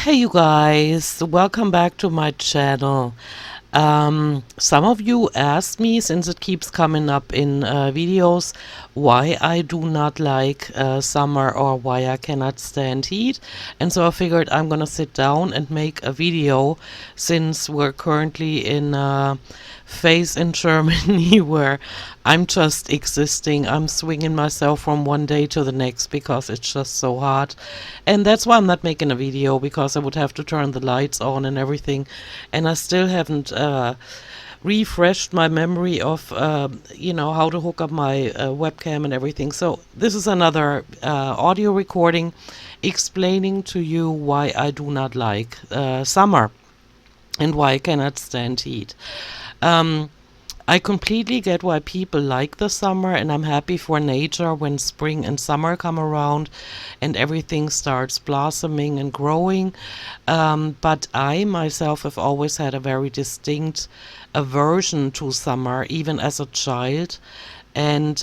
Hey you guys, welcome back to my channel. Some of you asked me, since it keeps coming up in videos, why I do not like summer or why I cannot stand heat. And so I figured I'm gonna sit down and make a video, since we're currently in phase in Germany where I'm just existing. I'm swinging myself from one day to the next because it's just so hot. And that's why I'm not making a video, because I would have to turn the lights on and everything. And I still haven't refreshed my memory of, how to hook up my webcam and everything. So this is another audio recording explaining to you why I do not like summer and why I cannot stand heat. Um, I completely get why people like the summer, and I'm happy for nature when spring and summer come around and everything starts blossoming and growing. But I myself have always had a very distinct aversion to summer, even as a child. And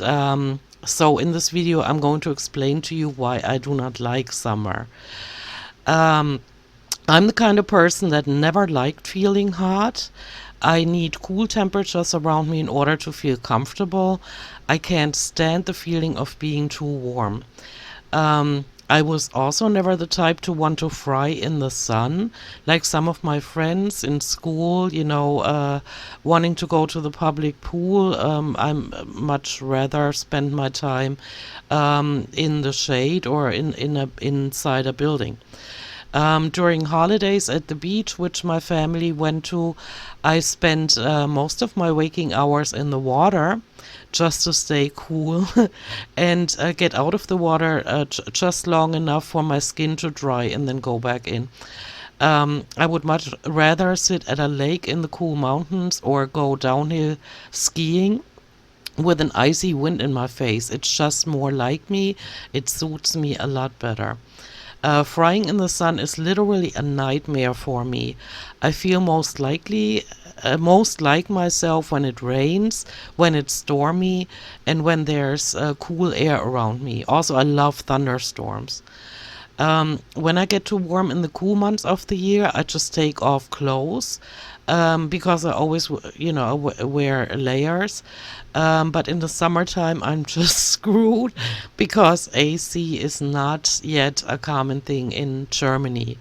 so in this video, I'm going to explain to you why I do not like summer. Um, I'm the kind of person that never liked feeling hot. I need cool temperatures around me in order to feel comfortable. I can't stand the feeling of being too warm. I was also never the type to want to fry in the sun, like some of my friends in school, wanting to go to the public pool. I'm much rather spend my time in the shade or inside a building. During holidays at the beach, which my family went to, I spent most of my waking hours in the water just to stay cool and get out of the water just long enough for my skin to dry and then go back in. I would much rather sit at a lake in the cool mountains or go downhill skiing with an icy wind in my face. It's just more like me. It suits me a lot better. Frying in the sun is literally a nightmare for me. I feel most like myself when it rains, when it's stormy, and when there's cool air around me. Also, I love thunderstorms. When I get too warm in the cool months of the year, I just take off clothes because I always, wear layers. But in the summertime, I'm just screwed because AC is not yet a common thing in Germany.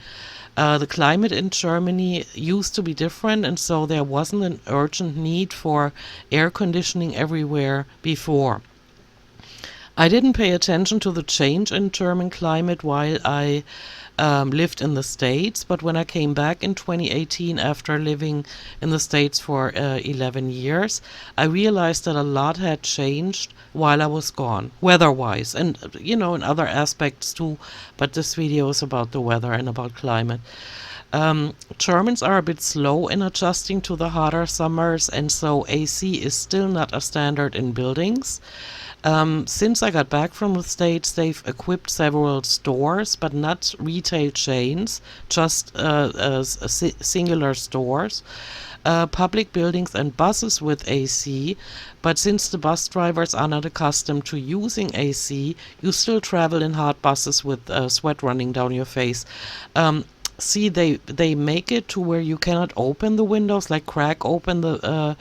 The climate in Germany used to be different, and so there wasn't an urgent need for air conditioning everywhere before. I didn't pay attention to the change in German climate while I lived in the States, but when I came back in 2018 after living in the States for 11 years, I realized that a lot had changed while I was gone, weather-wise, and in other aspects too, but this video is about the weather and about climate. Germans are a bit slow in adjusting to the hotter summers, and so AC is still not a standard in buildings. Since I got back from the States, they've equipped several stores, but not retail chains, just singular stores, public buildings and buses with AC. But since the bus drivers are not accustomed to using AC, you still travel in hot buses with sweat running down your face. See, they make it to where you cannot open the windows, like crack open the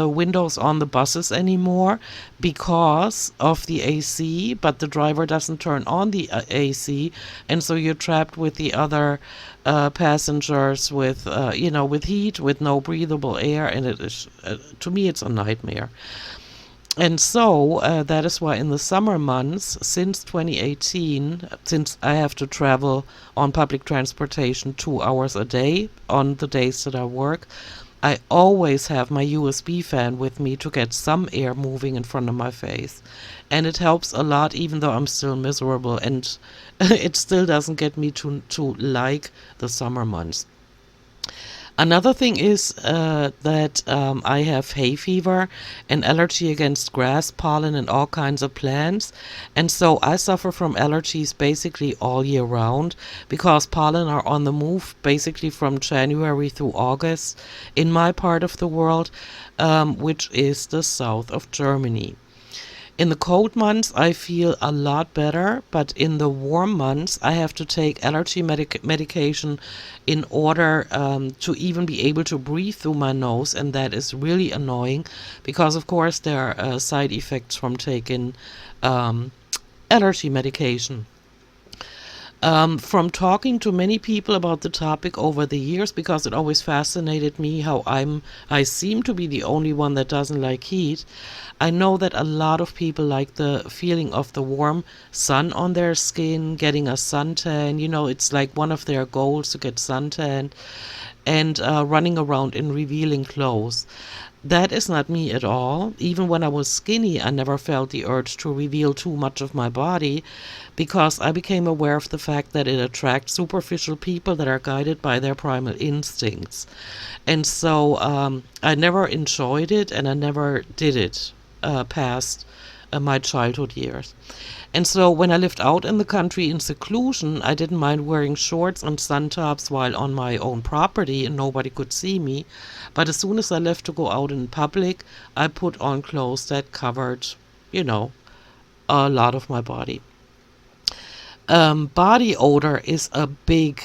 windows on the buses anymore because of the AC, but the driver doesn't turn on the AC, and so you're trapped with the other passengers with heat, with no breathable air, and it is to me it's a nightmare. And so that is why in the summer months, since 2018, since I have to travel on public transportation 2 hours a day on the days that I work, I always have my USB fan with me to get some air moving in front of my face. And it helps a lot, even though I'm still miserable, and it still doesn't get me to like the summer months. Another thing is that I have hay fever, an allergy against grass, pollen, and all kinds of plants. And so I suffer from allergies basically all year round because pollen are on the move basically from January through August in my part of the world, which is the south of Germany. In the cold months, I feel a lot better, but in the warm months, I have to take allergy medication in order to even be able to breathe through my nose, and that is really annoying because, of course, there are side effects from taking um, allergy medication. From talking to many people about the topic over the years, because it always fascinated me how I seem to be the only one that doesn't like heat. I know that a lot of people like the feeling of the warm sun on their skin, getting a suntan. You know, it's like one of their goals to get suntan, and running around in revealing clothes. That is not me at all. Even when I was skinny, I never felt the urge to reveal too much of my body because I became aware of the fact that it attracts superficial people that are guided by their primal instincts. And so I never enjoyed it and I never did it past my childhood years. And so when I lived out in the country in seclusion, I didn't mind wearing shorts and sun tops while on my own property and nobody could see me. But as soon as I left to go out in public, I put on clothes that covered, you know, a lot of my body. Body odor is a big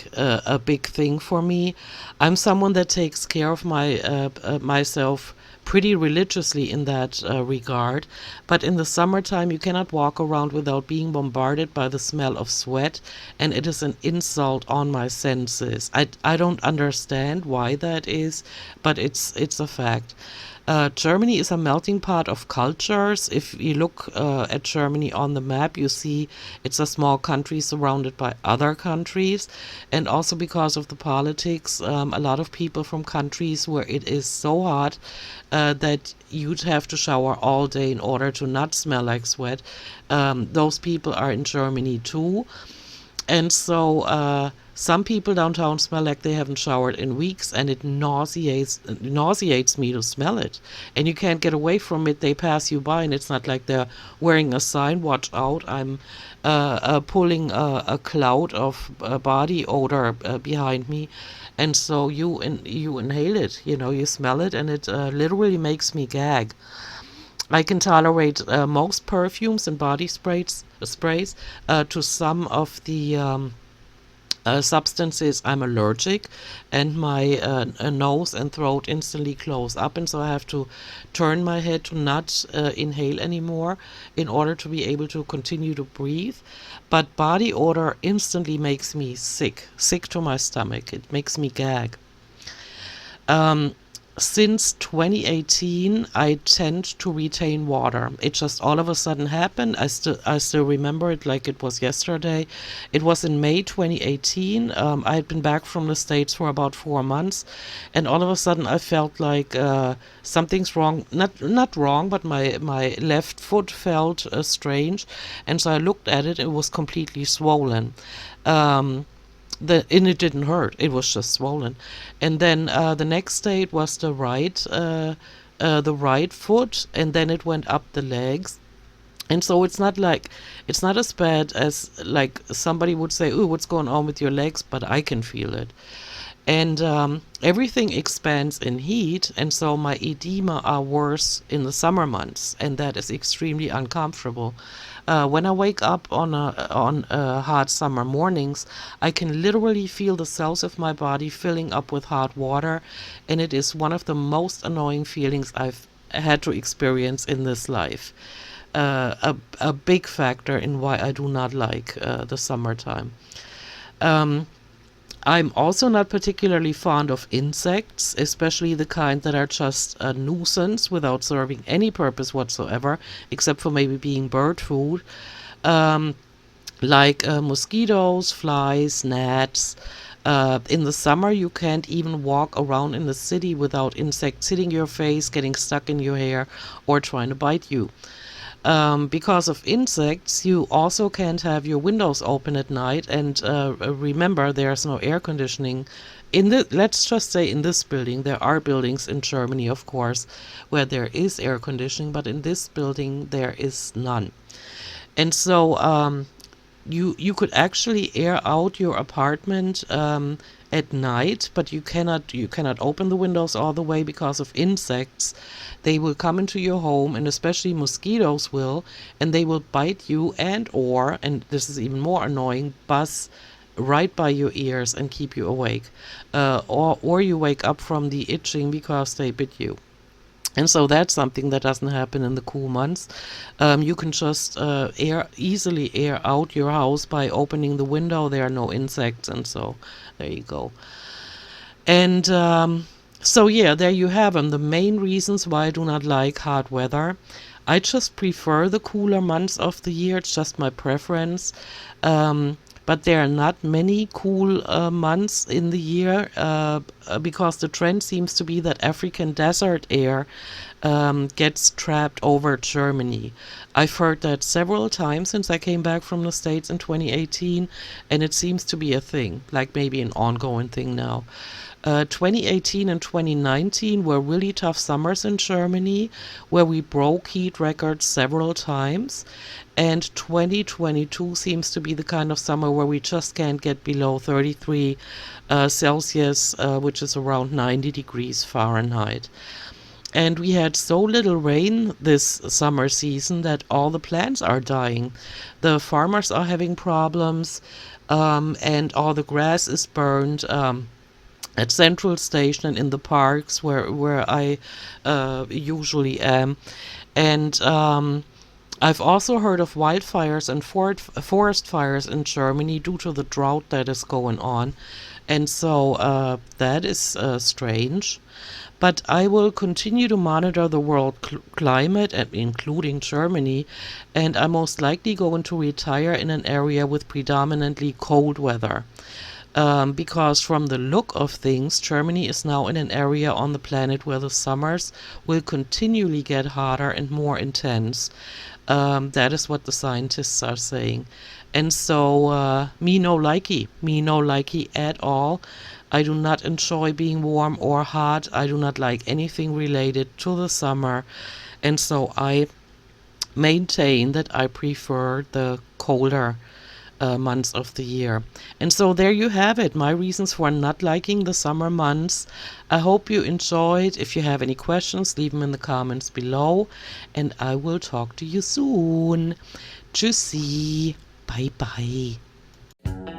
thing for me. I'm someone that takes care of myself pretty religiously in that regard. But in the summertime, you cannot walk around without being bombarded by the smell of sweat, and it is an insult on my senses. I don't understand why that is, but it's a fact. Germany is a melting pot of cultures. If you look at Germany on the map, you see it's a small country surrounded by other countries. And also because of the politics, a lot of people from countries where it is so hot that you'd have to shower all day in order to not smell like sweat. Those people are in Germany too. And so some people downtown smell like they haven't showered in weeks, and it nauseates me to smell it. And you can't get away from it. They pass you by, and it's not like they're wearing a sign, "Watch out!" I'm pulling a cloud of body odor behind me, and so you inhale it. You know, you smell it, and it literally makes me gag. I can tolerate most perfumes and body sprays. To some of the substances I'm allergic, and my nose and throat instantly close up, and so I have to turn my head to not inhale anymore in order to be able to continue to breathe. But body odor instantly makes me sick to my stomach. It makes me gag. Um, since 2018, I tend to retain water. It just all of a sudden happened. I still remember it like it was yesterday. It was in May 2018. I had been back from the States for about 4 months, and all of a sudden I felt like something's wrong. Not wrong, but my left foot felt strange, and so I looked at it. It was completely swollen. Um, and it didn't hurt. It was just swollen. And then the next day it was the right foot, and then it went up the legs. And so it's not as bad as like somebody would say, "Ooh, what's going on with your legs?" But I can feel it. And everything expands in heat, and so my edema are worse in the summer months, and that is extremely uncomfortable. When I wake up on hot summer mornings, I can literally feel the cells of my body filling up with hot water, and it is one of the most annoying feelings I've had to experience in this life. A big factor in why I do not like the summertime. Um, I'm also not particularly fond of insects, especially the kind that are just a nuisance without serving any purpose whatsoever, except for maybe being bird food. Um, like mosquitoes, flies, gnats. In the summer, you can't even walk around in the city without insects hitting your face, getting stuck in your hair, or trying to bite you. Because of insects, you also can't have your windows open at night. And remember, there's no air conditioning. Let's just say in this building, there are buildings in Germany, of course, where there is air conditioning, but in this building, there is none. And so you could actually air out your apartment at night, but you cannot open the windows all the way because of insects. They will come into your home, and especially mosquitoes will, and they will bite you and this is even more annoying, buzz right by your ears and keep you awake. Or you wake up from the itching because they bit you. And so that's something that doesn't happen in the cool months. You can just easily air out your house by opening the window. There are no insects, and so there you go. And so yeah, there you have them. The main reasons why I do not like hot weather. I just prefer the cooler months of the year. It's just my preference. But there are not many cool months in the year because the trend seems to be that African desert air gets trapped over Germany. I've heard that several times since I came back from the States in 2018, and it seems to be a thing, like maybe an ongoing thing now. 2018 and 2019 were really tough summers in Germany, where we broke heat records several times. And 2022 seems to be the kind of summer where we just can't get below 33 Celsius, which is around 90 degrees Fahrenheit. And we had so little rain this summer season that all the plants are dying. The farmers are having problems, and all the grass is burned. At Central Station and in the parks where I usually am. And I've also heard of wildfires and forest fires in Germany due to the drought that is going on. And so that is strange. But I will continue to monitor the world climate, including Germany, and I'm most likely going to retire in an area with predominantly cold weather. Because from the look of things, Germany is now in an area on the planet where the summers will continually get hotter and more intense. That is what the scientists are saying. And so, me no likey at all. I do not enjoy being warm or hot. I do not like anything related to the summer. And so I maintain that I prefer the colder months of the year. And so there you have it, my reasons for not liking the summer months. I hope you enjoyed. If you have any questions, leave them in the comments below, and I will talk to you soon. Tschüssi. Bye bye.